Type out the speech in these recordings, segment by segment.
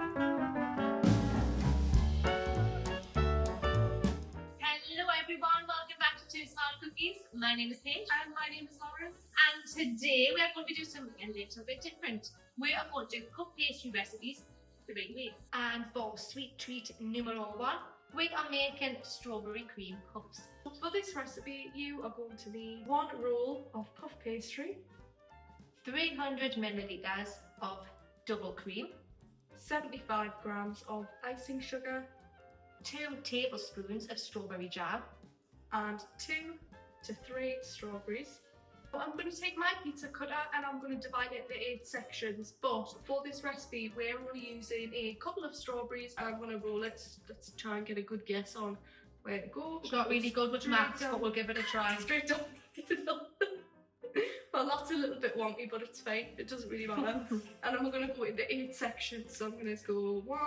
Hello everyone, welcome back to Two Smart Cookies. My name is Paige. And my name is Lauren. And today we are going to do something a little bit different. We are going to do puff pastry recipes 3 ways. And for sweet treat numero 1, we are making strawberry cream puffs. For this recipe, you are going to need 1 roll of puff pastry, 300 milliliters of double cream, 75 grams of icing sugar, 2 tablespoons of strawberry jam, and 2 to 3 strawberries. I'm going to take my pizza cutter and I'm going to divide it into 8 sections, but for this recipe we're only using a couple of strawberries. I'm going to roll. Let's try and get a good guess on where to go. It's not really good with maths, but we'll give it a try. Straight down. Well, that's a little bit wonky, but it's fine. It doesn't really matter. And I'm going to go into 8 sections. So I'm going to go 1,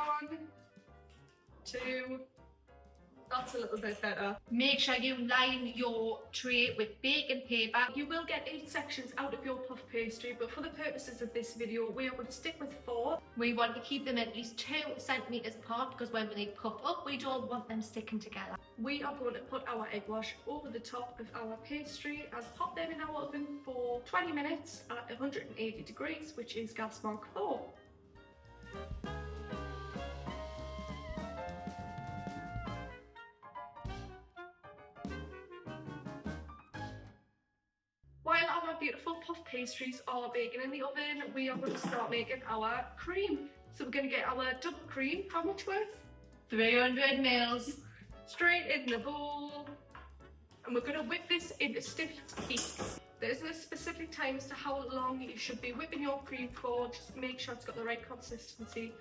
2. That's a little bit better. Make sure you line your tray with baking paper. You will get 8 sections out of your puff pastry, but for the purposes of this video, we are going to stick with 4. We want to keep them at least 2 centimeters apart because when they puff up, we don't want them sticking together. We are going to put our egg wash over the top of our pastry and pop them in our oven for 20 minutes at 180 degrees, which is gas mark 4. While our beautiful puff pastries are baking in the oven, we are going to start making our cream. So we're going to get our double cream. How much worth? 300 mils. Straight in the bowl. And we're going to whip this into stiff peaks. There isn't a specific time as to how long you should be whipping your cream for. Just make sure it's got the right consistency.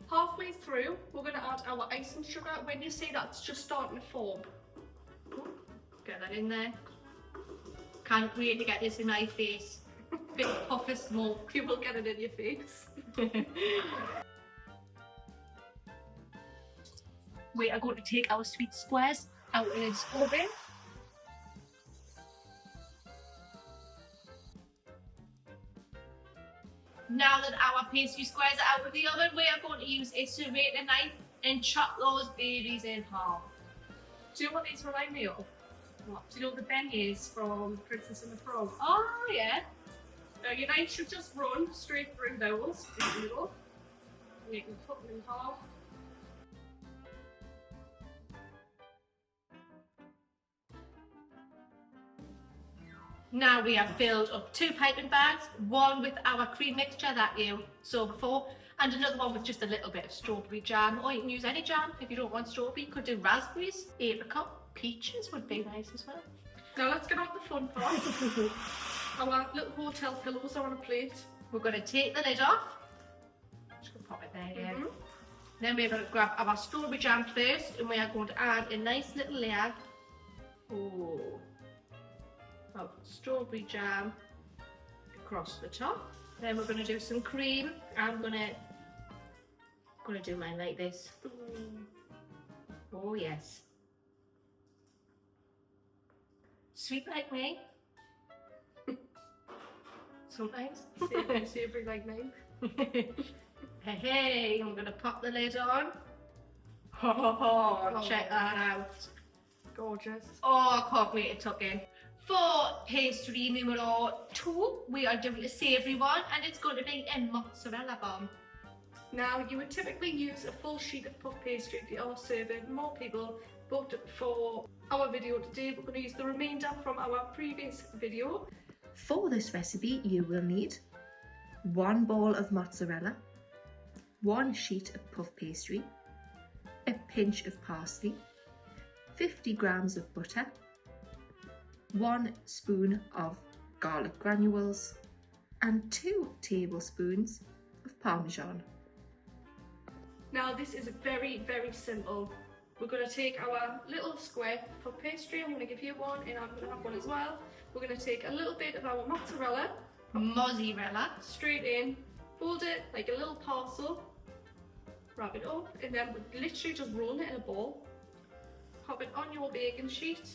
Halfway through, we're going to add our icing sugar. When you see that's just starting to form, Get that in there. Can't wait to get this in my face. Big puff of smoke. you will get it in your face. We are going to take our sweet squares out in this oven. Now that our pastry squares are out of the oven, we are going to use a serrated knife and chop those babies in half. Do you know what these remind me of? What? Do you know the beignets from Princess and the Frog? Oh yeah. Now your knife should just run straight through those in the middle. And you can cut them in half. Now we have filled up 2 piping bags, one with our cream mixture that you saw before, and another one with just a little bit of strawberry jam, or you can use any jam if you don't want strawberry. You could do raspberries, apricot, peaches would be nice as well. Now let's get on to the fun part. Our little hotel pillows are on a plate. We're going to take the lid off. Just going to pop it there, yeah. Then we're going to grab our strawberry jam first, and we are going to add a nice little layer of strawberry jam across the top. Then we're going to do some cream. I'm going to do mine like this. Oh yes. Sweet like me. Sometimes. Savoury like me. Hey, I'm going to pop the lid on. Oh, check that out. Gorgeous. Oh, I can't wait to tuck in. For pastry numero 2, we are doing a savoury one, and it's going to be a mozzarella bomb. Now, you would typically use a full sheet of puff pastry if you are serving more people, but for our video today, we're going to use the remainder from our previous video. For this recipe, you will need 1 ball of mozzarella, 1 sheet of puff pastry, a pinch of parsley, 50 grams of butter, 1 spoon of garlic granules, and 2 tablespoons of Parmesan. Now this is very, very simple. We're going to take our little square puff pastry. I'm going to give you one and I'm going to have one as well. We're going to take a little bit of our mozzarella, straight in, fold it like a little parcel, wrap it up, and then we're literally just rolling it in a ball. Pop it on your baking sheet.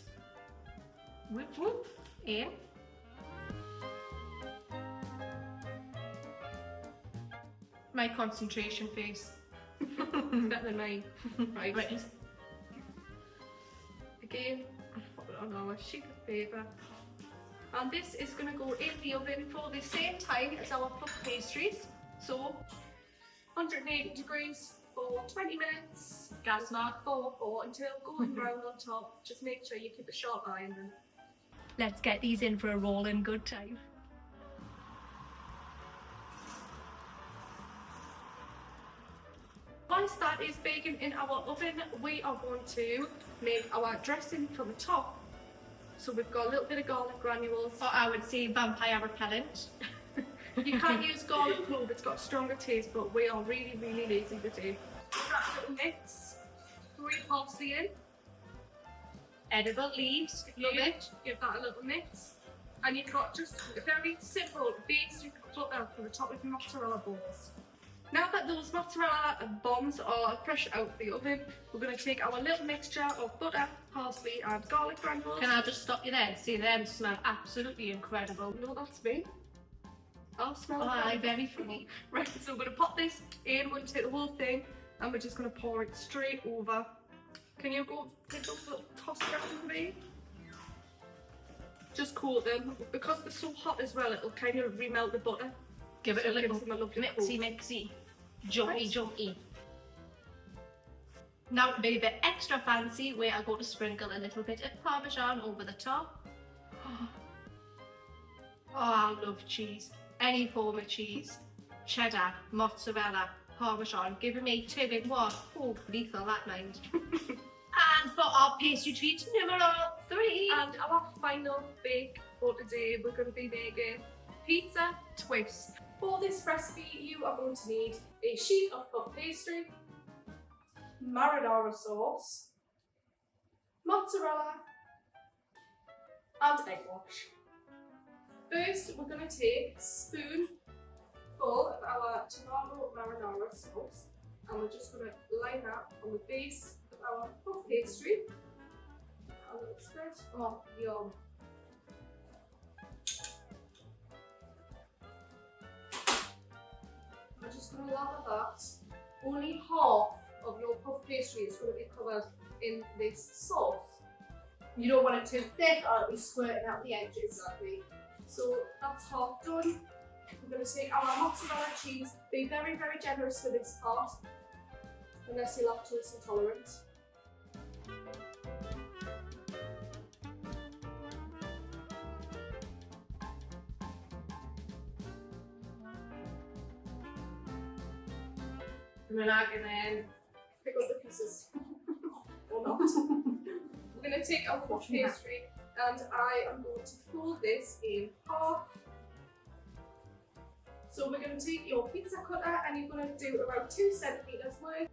Whoop whoop, in. My concentration face. Better than mine. Right. Right. Again, pop it on our sheet of paper. And this is going to go in the oven for the same time as our puff pastries. So 180 degrees for 20 minutes. Gas mark 4. Or until golden brown on top. Just make sure you keep a sharp eye on them. Let's get these in for a roll in good time. Once that is baking in our oven, we are going to make our dressing for the top. So we've got a little bit of garlic granules. Or I would say vampire repellent. You can use garlic clove, it's got a stronger taste, but we are really, really lazy today. That little mix, three parsley in, Edible leaves, love it. give that a little mix. And you've got just a very simple basic butter for the top of your mozzarella balls. Now that those mozzarella bombs are fresh out of the oven, we're going to take our little mixture of butter, parsley and garlic granules. Can I just stop you there? See, them smell absolutely incredible. No, that's me. I'll smell Oh, it. aye, very funny. Right, so we're going to pop this in, we're going to take the whole thing and we're just going to pour it straight over. Can you go take those little toss around for me? Just coat them. Because they're so hot as well, it'll kind of remelt the butter. Give it So a little them a lovely mixy. Jumpy, Right. jumpy. Now to be a bit extra fancy, we are going to sprinkle a little bit of Parmesan over the top. Oh, I love cheese. Any form of cheese. Cheddar, mozzarella, Parmesan. Giving me 2 in 1. Oh, lethal that mind. And for our pastry treat number 3. And our final bake for today, we're going to be making pizza twist. For this recipe, you are going to need a sheet of puff pastry, marinara sauce, mozzarella, and egg wash. First, we're going to take a spoonful of our tomato marinara sauce, and we're just going to line that on the base of our puff pastry. A little spread. Oh, yum. I'm just going to lather that. Only half of your puff pastry is going to be covered in this sauce. You don't want it too thick or it'll be squirting out the edges. Exactly. So that's half done. We're going to take our mozzarella cheese. Be very, very generous with this part, unless you're lactose intolerant. And then I can then Pick up the pieces. Or not. We're going to take our puff pastry and I am going to fold this in half. So we're going to take your pizza cutter and you're going to do around 2 centimeters worth.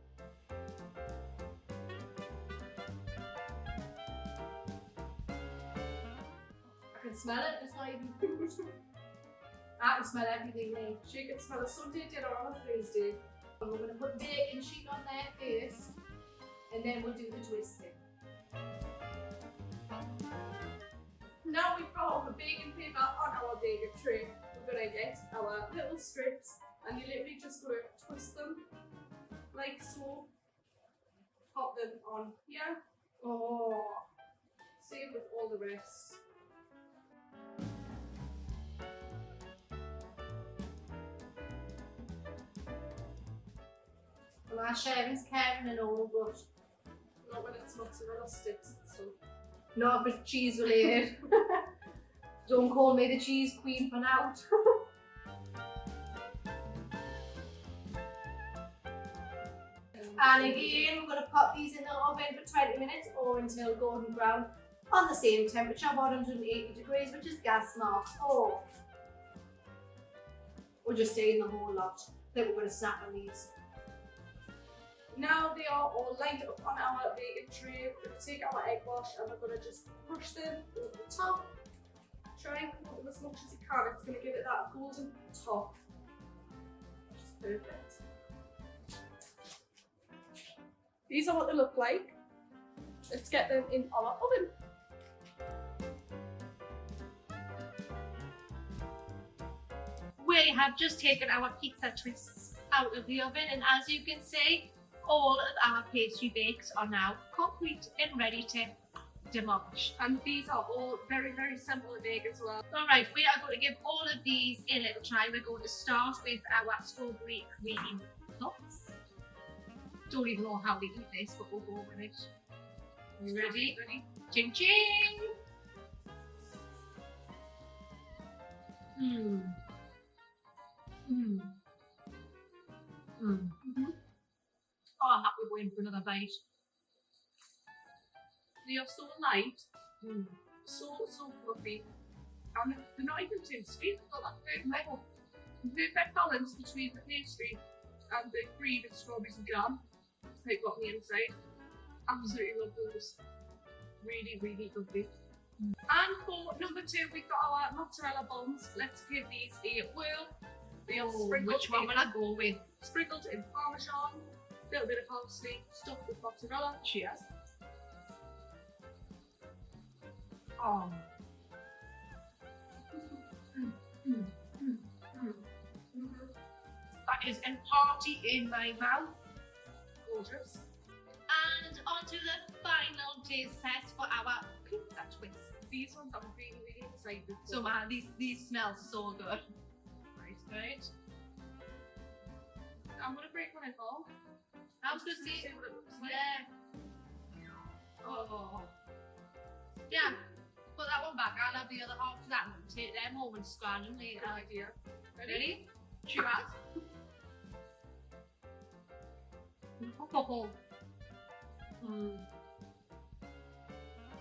I can smell it. It's not even food. I can smell everything there. She can smell a Sunday dinner on a Thursday. And we're going to put the baking sheet on there first, and then we'll do the twisting. Now we've got all the baking paper on our baking tray, we're going to get our little strips and you're literally just going to twist them like so. Pop them on here. Oh, same with all the rest. Well, our sharing's caring and all, but Not when it's mozzarella sticks and stuff. not if it's cheese related. Don't call me the cheese queen for now. And again, we're going to pop these in the oven for 20 minutes or until golden brown on the same temperature, 180 degrees, which is gas mark 4. We're just doing the whole lot. Then we're going to snap on these. Now they are all lined up on our baking tray. We're going to take our egg wash and we're going to just brush them over the top. Try and coat them as much as you can. It's going to give it that golden top. Which is perfect. These are what they look like. Let's get them in our oven. We have just taken our pizza twists out of the oven, and as you can see, all of our pastry bakes are now complete and ready to demolish. And these are all very, very simple to make as well. Alright, we are going to give all of these a little try. We're going to start with our strawberry cream puffs. Don't even know how we eat this, but we'll go with it. You ready? Ready? Ching ching! Mmm. Mmm. Mmm. Oh, I'm happy we're going for another bite. They are so light, so fluffy, and they're not even too sweet. They've got that perfect level, perfect balance between the pastry and the cream and strawberries and jam they've got on the inside. Absolutely love those. Really, really lovely. And for number 2, we've got our mozzarella buns. Let's give these a whirl. They are sprinkled. Which one will I go with? Sprinkled in parmesan, a little bit of parsley, stuffed with mozzarella. Cheers. Oh. That is a party in my mouth. Gorgeous. And on to the final taste test for our pizza twists. These ones I'm really, really excited for. So man, these smell so good. Right. I'm gonna break one in half. I was gonna see what it looks like. Yeah. Oh. Yeah. Put that one back. I'll have the other half of that and take them home and scan them later. Good idea. Ready? Cheers. Oh.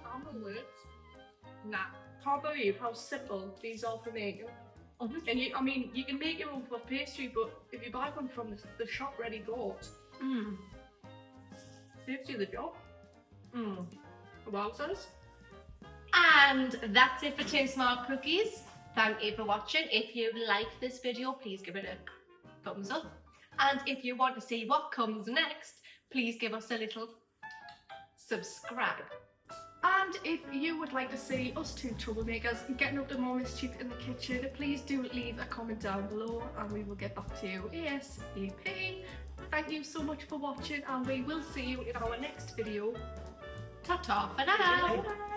I'm the words. Nah. Can't believe how simple these are for making. And you can make your own puff pastry, but if you buy one from the shop ready bought, saves you the job. Wowzers. And that's it for 2 Smart Cookies. Thank you for watching. If you like this video, please give it a thumbs up. And if you want to see what comes next, please give us a little subscribe. And if you would like to see us 2 troublemakers getting up to more mischief in the kitchen, please do leave a comment down below and we will get back to you ASAP. Thank you so much for watching and we will see you in our next video. Ta-ta for now. Bye.